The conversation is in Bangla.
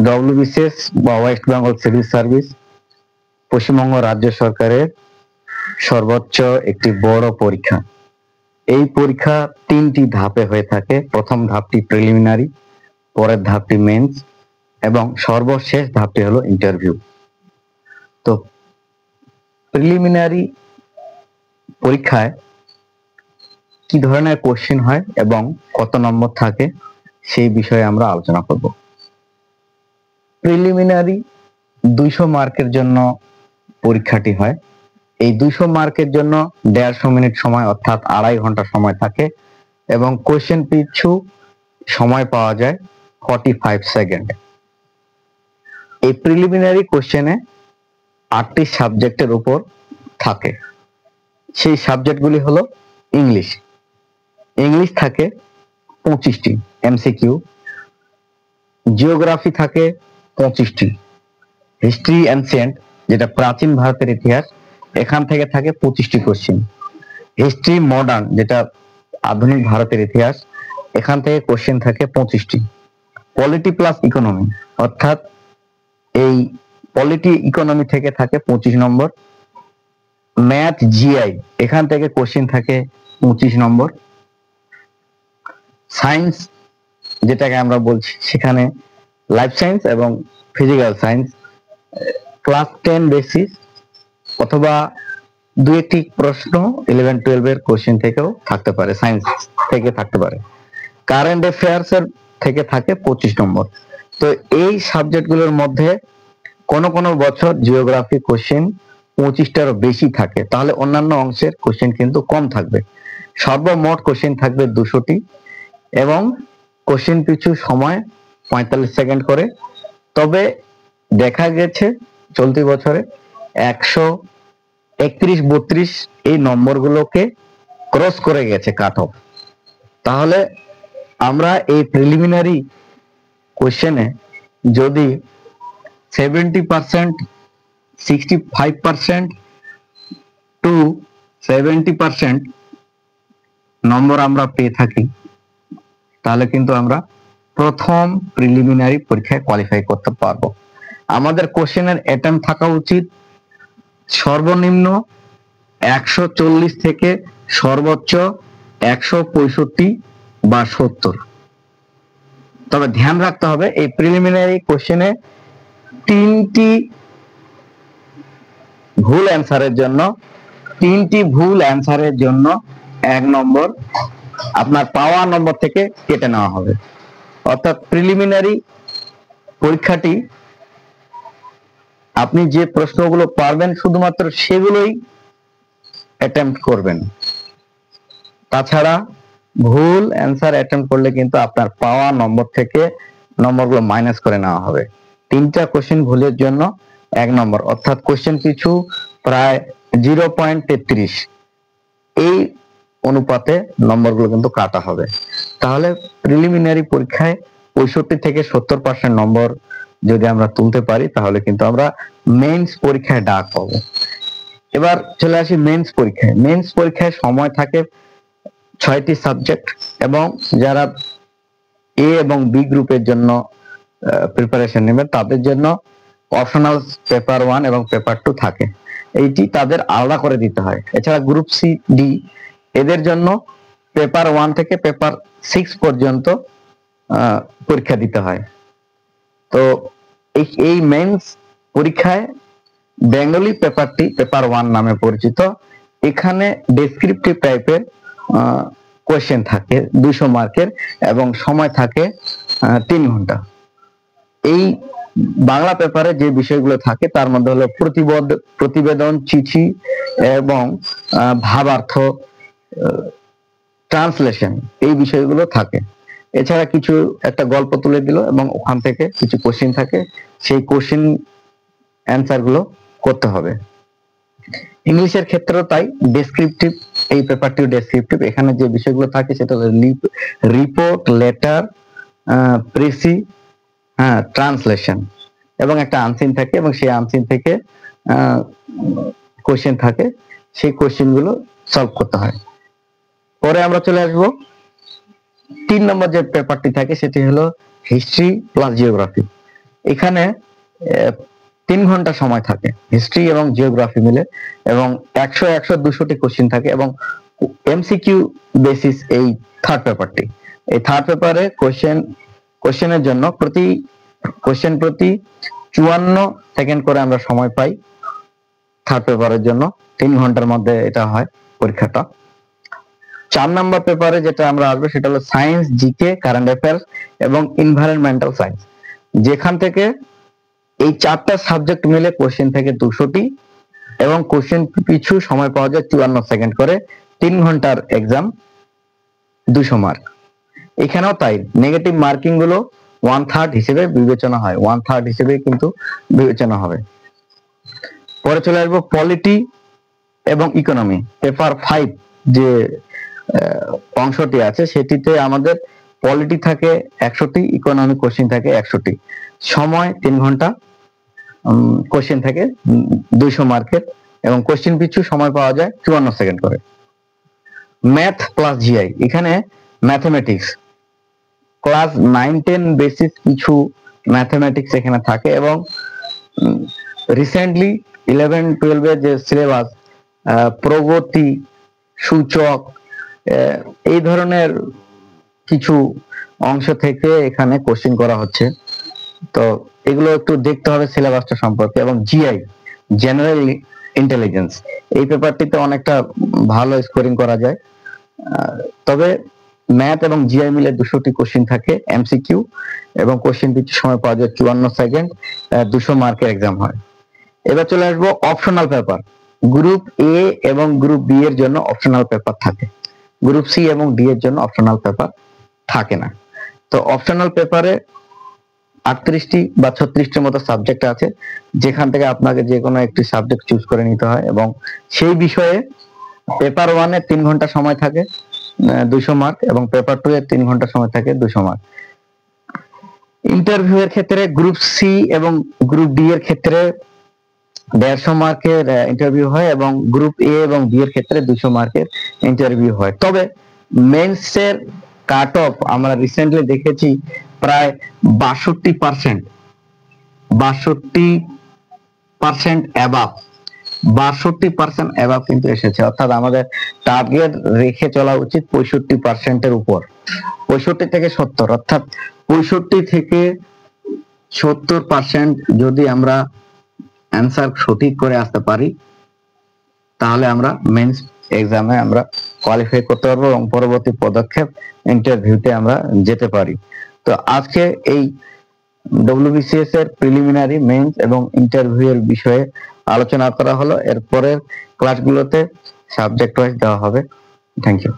ডব্লিউবিসিএস বা West Bengal civil service Paschimbanga রাজ্য সরকারের সর্বোচ্চ একটি বড় পরীক্ষা। এই পরীক্ষা 3টি ধাপে হয়ে থাকে। প্রথম ধাপটি প্রিলিমিনারি, পরের ধাপটি মেন্স এবং সর্বশেষ ধাপটি হলো ইন্টারভিউ। তো প্রিলিমিনারি পরীক্ষায় কি ধরনের কোশ্চেন হয় এবং কত নম্বর থাকে সেই বিষয়ে আমরা আলোচনা করব। প্রিলিমিনারি 200 মার্কের জন্য পরীক্ষাটি হয়। এই 200 মার্কের জন্য 150 মিনিট সময় অর্থাৎ 2.5 ঘন্টা সময় থাকে এবং কোশ্চেন পিছু সময় পাওয়া যায় 45 সেকেন্ড। এই প্রিলিমিনারি কোশ্চেনে 8টি সাবজেক্টের উপর থাকে। সেই সাবজেক্টগুলি হলো ইংলিশ থাকে 25টি এমসিকিউ, জিওগ্রাফি থাকে 25টি, হিস্ট্রি এনসিয়েন্ট যেটা প্রাচীন ভারতের ইতিহাস এখান থেকে থাকে 25টি কোশ্চেন, হিস্ট্রি মডার্ন যেটা আধুনিক ভারতের ইতিহাস এখান থেকে কোশ্চেন থাকে 25টি, পলিটি প্লাস ইকোনমি অর্থাৎ এই পলিটি ইকোনমি থেকে থাকে 25 নম্বর, ম্যাথ জিআই এখান থেকে কোশ্চেন থাকে 25 নম্বর, সায়েন্স যেটাকে আমরা বলছি সেখানে লাইফ সায়েন্স এবং ফিজিক্যাল সায়েন্স ক্লাস 10 বেসিস অথবা 2-1টি প্রশ্ন 11-12 এর কোশ্চেন থেকেও থাকতে পারে, সায়েন্স থেকে থাকতে পারে, কারেন্ট অ্যাফেয়ার্স এর থেকে থাকে 25 নম্বর। তো এই সাবজেক্টগুলোর মধ্যে কোন কোন বছর জিওগ্রাফি কোশ্চেন 25টারও বেশি থাকে, তাহলে অন্যান্য অংশের কোশ্চেন কিন্তু কম থাকবে। সর্বমোট কোশ্চেন থাকবে 200টি এবং কোশ্চেন পিছু সময় 45 সেকেন্ড করে। তবে দেখা গেছে চলতি বছরে 131-32 এই নম্বরগুলোকে ক্রস করে গেছে কাট অফ। তাহলে আমরা এই প্রিলিমিনারি কোশ্চেনে যদি 70%, 65% টু 70% নম্বর আমরা পেয়ে থাকি তাহলে কিন্তু আমরা প্রথম প্রিলিমিনারি পরীক্ষায় কোয়ালিফাই করতে পারবো। আমাদের কোশ্চেনের অ্যাটেম্প থাকা উচিত সর্বনিম্ন 140 থেকে সর্বোচ্চ 165 বা 70। তবে ধ্যান রাখতে হবে এই প্রিলিমিনারি কোশ্চেনে 3টি ভুল অ্যান্সারের জন্য 1 নম্বর আপনার পাওয়া নম্বর থেকে কেটে নেওয়া হবে। অর্থাৎ প্রিলিমিনারি পরীক্ষাটি আপনি যে প্রশ্নগুলো পারবেন শুধুমাত্র সেগুলোই অ্যাটেম্প্ট করবেন, তাছাড়া ভুল অ্যান্সার অ্যাটেম্প্ট করলে কিন্তু আপনার পাওয়া নম্বর থেকে নম্বরগুলো মাইনাস করে নেওয়া হবে। 3টা কোশ্চেন ভুলের জন্য 1 নম্বর অর্থাৎ কোশ্চেন পিছু প্রায় 0.33 এই অনুপাতে নম্বরগুলো কিন্তু কাটা হবে। তাহলে প্রিলিমিনারি পরীক্ষায় 65 থেকে 70% নম্বর যদি আমরা তুলতে পারি তাহলে কিন্তু আমরা মেইনস পরীক্ষায় ডাক পাবো। এবার চলে আসি মেইনস পরীক্ষায়। মেইনস পরীক্ষায় সময় থাকে 6টি সাবজেক্ট এবং যারা এ এবং বি গ্রুপের জন্য প্রিপারেশন নেবে তাদের জন্য অপশনাল পেপার 1 এবং পেপার 2 থাকে, এইটি তাদের আলাদা করে দিতে হয়। এছাড়া গ্রুপ সি ডি এদের জন্য পেপার 1 থেকে পেপার 6 পর্যন্ত পরীক্ষা দিতে হয়। তো এই মেইনস পরীক্ষায় বেঙ্গলি পেপারটি পেপার 1 নামে পরিচিত। এখানে ডেসক্রিপটিভ টাইপের কোশ্চেন থাকে 200 মার্কের এবং সময় থাকে 3 ঘন্টা। এই বাংলা পেপারে যে বিষয়গুলো থাকে তার মধ্যে হলো প্রতিবেদন, চিঠি এবং ভাবার্থ, ট্রান্সলেশন এই বিষয়গুলো থাকে। এছাড়া কিছু একটা গল্প তুলে দিল এবং ওখান থেকে কিছু কোশ্চেন থাকে, সেই কোশ্চেন অ্যান্সার গুলো করতে হবে। ইংলিশের ক্ষেত্রেও তাই, ডেসক্রিপটিভ এই পেপারটিও ডেসক্রিপটিভ। এখানে যে বিষয়গুলো থাকে সেটা হলো রিপোর্ট, লেটার, প্রেসি, ট্রান্সলেশন এবং একটা আনসিন থাকে এবং সেই আনসিন থেকে কোশ্চেন থাকে, সেই কোশ্চেন গুলো সলভ করতে হয়। পরে আমরা চলে আসবো 3 নম্বর যে পেপারটি থাকে সেটি হলো হিস্ট্রি প্লাস জিওগ্রাফি। এখানে 3 ঘন্টা সময় থাকে হিস্ট্রি এবং জিওগ্রাফি মিলে, এবং 100 200টি কোশ্চেন থাকে, এবং এমসিকিউ বেসিস এই থার্ড পেপারটি। এই থার্ড পেপারে কোশ্চেনের জন্য প্রতি কোশ্চেন প্রতি 54 সেকেন্ড করে আমরা সময় পাই। থার্ড পেপারের জন্য 3 ঘন্টার মধ্যে এটা হয় পরীক্ষাটা। 4 নাম্বার পেপারে যেটা আমরা আসবে সেটা হলো সায়েন্স, জিকে, কারেন্ট অ্যাফেয়ার্স এবং এনভায়রনমেন্টাল সায়েন্স, যেখান থেকে এই 4টা সাবজেক্ট মিলে কোশ্চেন থেকে 200টি, এবং কোশ্চেন পিছু সময় পাওয়া যায় 54 সেকেন্ড করে। 3 ঘন্টার এক্সাম, 200 মার্ক। এখানেও তাই, নেগেটিভ মার্কিং গুলো 1/3 হিসেবে বিবেচনা হয়, 1/3 হিসেবে কিন্তু বিবেচনা হবে। পরে চলে আসবো পলিটি এবং ইকোনমি। পেপার 5 যে অংশটি আছে সেটিতে আমাদের পলিটি থাকে 100টি, ইকোনমি কোশ্চেন থাকে 100টি, সময় 3 ঘন্টা, কোশ্চেন থাকে 200 মার্কের, এবং কোশ্চেন পিছু সময় পাওয়া যায় 54 সেকেন্ড করে। ম্যাথ প্লাস জিআই, এখানে ম্যাথমেটিক্স ক্লাস 9-10 বেসিস কিছু ম্যাথমেটিক্স এখানে থাকে, এবং রিসেন্টলি 11-12 এর যে সিলেবাস প্রগতি সূচক এই ধরনের কিছু অংশ থেকে এখানে কোশ্চেন করা হচ্ছে, তো এগুলো একটু দেখতে হবে সিলেবাসটা সম্পর্কে। এবং জিআই জেনারেল ইন্টেলিজেন্স, এই পেপারটিতে অনেকটা ভালো স্কোরিং করা যায়, তবে ম্যাথ এবং জিআই মিলে 200টি কোশ্চেন থাকে এমসিকিউ, এবং কোশ্চেন পিছু সময় পাওয়া যায় 54 সেকেন্ড, 200 মার্কের এক্সাম হয়। এবার চলে আসবো অপশনাল পেপার। গ্রুপ এ এবং গ্রুপ বি এর জন্য অপশনাল পেপার থাকে, গ্রুপ সি এবং ডি এর জন্য অপশনাল পেপার থাকে না। তো অপশনাল পেপারে 38টি বা 36টির মতো সাবজেক্ট আছে, যেখান থেকে আপনাকে যে কোনো একটি সাবজেক্ট চুজ করে নিতে হয়, এবং সেই বিষয়ে পেপার 1 এ 3 ঘন্টা সময় থাকে 200 মার্ক, এবং পেপার 2 এ 3 ঘন্টা সময় থাকে 200 মার্ক। ইন্টারভিউ এর ক্ষেত্রে গ্রুপ সি এবং গ্রুপ ডি এর ক্ষেত্রে 150 মার্কের ইন্টারভিউ হয়, এবং গ্রুপ এ এবং বি এর ক্ষেত্রে 200 মার্কের ইন্টারভিউ হয়। তবে মেন্সের কাট অফ আমরা রিসেন্টলি দেখেছি প্রায় 62% অ্যাবাভ, 62% অ্যাবাভ কিন্তু এসেছে, অর্থাৎ আমাদের টার্গেট রেখে চলা উচিত 65% উপর, 65 থেকে 70, অর্থাৎ 65 থেকে 70% যদি আমরা অ্যান্সার সঠিক করে আসতে পারি, তাহলে আমরা মেন্স এক্সামে আমরা কোয়ালিফাই করতে পারবো, এবং পরবর্তী পদক্ষেপ ইন্টারভিউতে আমরা যেতে পারি। তো আজকে এই ডব্লিউবিসিএস এর প্রিলিমিনারি, মেন্স এবং ইন্টারভিউ এর বিষয়ে আলোচনা করা হলো। এরপরের ক্লাসগুলোতে সাবজেক্ট ওয়াইজ দেওয়া হবে। Thank you.